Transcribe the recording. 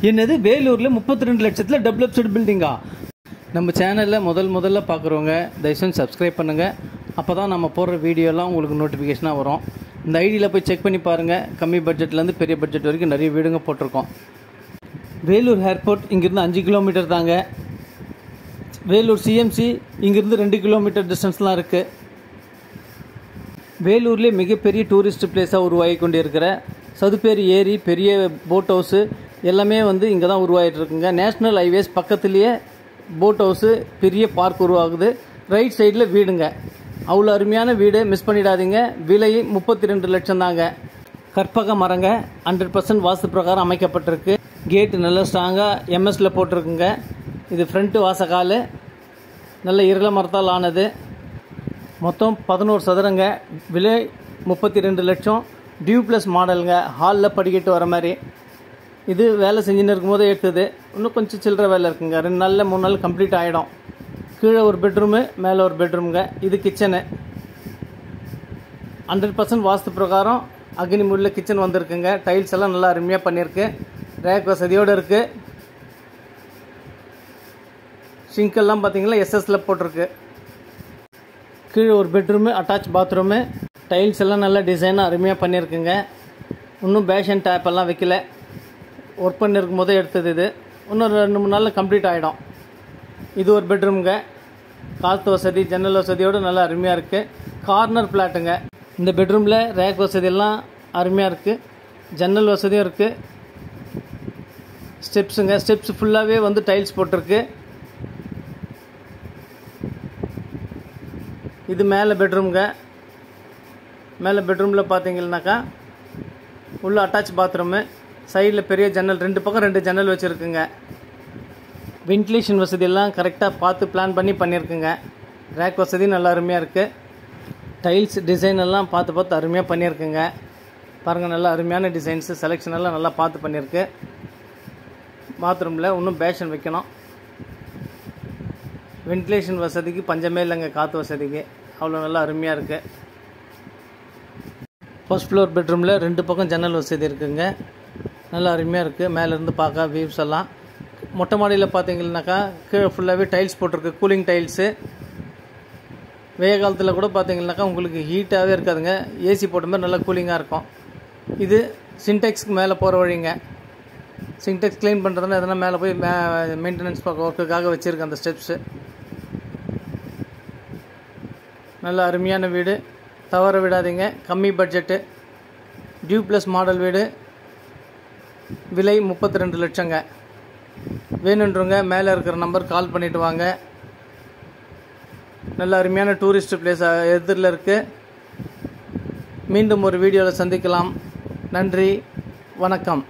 என்னது வேலூரில் 32 லட்சத்தில் டெவலப்டு பில்டிங்கா? நம்ம சேனலில் முதல்ல பார்க்குறவங்க தயவுசெய்து சப்ஸ்கிரைப் பண்ணுங்கள். அப்போ தான் நம்ம போடுற வீடியோலாம் உங்களுக்கு நோட்டிஃபிகேஷனாக வரும். இந்த ஐடியில் போய் செக் பண்ணி பாருங்கள். கம்மி பட்ஜெட்லேருந்து பெரிய பட்ஜெட் வரைக்கும் நிறைய வீடுங்க போட்டிருக்கோம். வேலூர் ஏர்போர்ட் இங்கேருந்து 5 கிலோமீட்டர் தாங்க. வேலூர் சிஎம்சி இங்கேருந்து 2 கிலோமீட்டர் டிஸ்டன்ஸ்லாம் இருக்குது. வேலூர்லேயே மிகப்பெரிய டூரிஸ்ட் பிளேஸாக உருவாகி கொண்டு இருக்கிற சதுப்பேரி ஏரி, பெரிய போட் ஹவுஸு எல்லாமே இங்கே தான் உருவாகிட்டு இருக்குங்க. நேஷ்னல் ஹைவேஸ் பக்கத்துலேயே போட் ஹவுஸு, பெரிய பார்க் உருவாகுது. ரைட் சைடில் வீடுங்க. அவ்வளோ அருமையான வீடு, மிஸ் பண்ணிடாதீங்க. விலை 32 லட்சம் தாங்க. கற்பக மரங்க 100% வாஸ்து பிரகாரம் அமைக்கப்பட்டிருக்கு. கேட்டு நல்லா ஸ்ட்ராங்காக எம்எஸ்ல போட்டிருக்குங்க. இது ஃப்ரண்ட்டு வாசக்கால், நல்ல இருள மரத்தால் ஆனது. மொத்தம் 11 சதுரங்க. விலை 32 லட்சம். டியூ ப்ளஸ் மாடலுங்க. ஹாலில் படிக்கட்டு வர மாதிரி. இது வேலை செஞ்சுன்னு இருக்கும்போது எடுத்தது. இன்னும் கொஞ்சம் சில்லற வேலை இருக்குங்க. 2 நாளில் 3 நாள் கம்ப்ளீட் ஆகிடும். கீழே ஒரு பெட்ரூமு, மேலே ஒரு பெட்ரூமுங்க. இது கிச்சனு. 100% வாஸ்து பிரகாரம் அக்னி முறையில் கிச்சன் வந்திருக்குங்க. டைல்ஸ் எல்லாம் நல்லா அருமையாக பண்ணியிருக்கு. ரேக் வசதியோடு இருக்குது. சிங்கெல்லாம் பார்த்தீங்கன்னா எஸ்எஸ்ல போட்டிருக்கு. கீழே ஒரு பெட்ரூமு, அட்டாச் பாத்ரூமு. டைல்ஸ் எல்லாம் நல்லா டிசைனாக அருமையாக பண்ணியிருக்குங்க. இன்னும் பேஷன் டேப் எல்லாம் வைக்கல. ஒர்க் பண்ணியிருக்கும் போதே எடுத்தது இது. இன்னும் 2-3 நாளில் கம்ப்ளீட் ஆகிடும். இது ஒரு பெட்ரூமுங்க. காற்று வசதி, ஜன்னல் வசதியோடு நல்லா அருமையாக இருக்குது. கார்னர் பிளாட்டுங்க. இந்த பெட்ரூமில் ரேக் வசதியெல்லாம் அருமையாக இருக்குது. ஜன்னல் வசதியும் இருக்குது. ஸ்டெப்ஸுங்க. ஸ்டெப்ஸ் ஃபுல்லாகவே டைல்ஸ் போட்டிருக்கு. இது மேலே பெட்ரூமுங்க. மேலே பெட்ரூமில் பார்த்தீங்கன்னாக்கா உள்ள அட்டாச் பாத்ரூமு, சைடில் பெரிய ஜன்னல், 2 பக்கம் 2 ஜன்னல் வச்சுருக்குங்க. வென்டிலேஷன் வசதியெல்லாம் கரெக்டாக பார்த்து பிளான் பண்ணி பண்ணியிருக்குங்க. ரேக் வசதி நல்லா அருமையாக இருக்குது. டைல்ஸ் டிசைன் எல்லாம் பார்த்து அருமையாக பண்ணியிருக்குங்க. பாருங்கள், நல்லா அருமையான டிசைன்ஸு, செலெக்ஷன் எல்லாம் நல்லா பார்த்து பண்ணியிருக்கு. பாத்ரூமில் இன்னும் பேஷன் வைக்கணும். வென்டிலேஷன் வசதிக்கு பஞ்சமே இல்லைங்க. காற்று வசதிக்கு அவ்வளோ நல்லா அருமையாக இருக்குது. ஃபர்ஸ்ட் ஃப்ளோர் பெட்ரூமில் 2 பக்கம் ஜன்னல் வசதி இருக்குங்க. நல்லா அருமையாக இருக்குது. மேலேருந்து பார்க்க வியூஸ் எல்லாம். மொட்டை மாடியில் பார்த்தீங்கன்னாக்கா கீழே ஃபுல்லாகவே டைல்ஸ் போட்டிருக்கு. Cooling tiles. வெய்ய காலத்தில் கூட பார்த்தீங்கன்னாக்கா உங்களுக்கு ஹீட்டாகவே இருக்காதுங்க. ஏசி போட்ட மாதிரி நல்லா கூலிங்காக இருக்கும். இது சின்டெக்ஸ்க்கு மேலே போகிற வழிங்க. சின்டெக்ஸ் க்ளீன் பண்ணுறதுனா எதனா மேலே போய் மெயின்டெனன்ஸ் ஒர்க்குக்காக வச்சுருக்கேன் அந்த ஸ்டெப்ஸு. நல்ல அருமையான வீடு, தவற விடாதீங்க. கம்மி பட்ஜெட்டு, டியூ ப்ளஸ் மாடல் வீடு. விலை 32 லட்சங்க. வேணுன்றவங்க மேலே இருக்கிற நம்பர் கால் பண்ணிவிட்டு வாங்க. நல்ல அருமையான டூரிஸ்ட் பிளேஸ் எதிரில் இருக்குது. மீண்டும் ஒரு வீடியோவில் சந்திக்கலாம். நன்றி, வணக்கம்.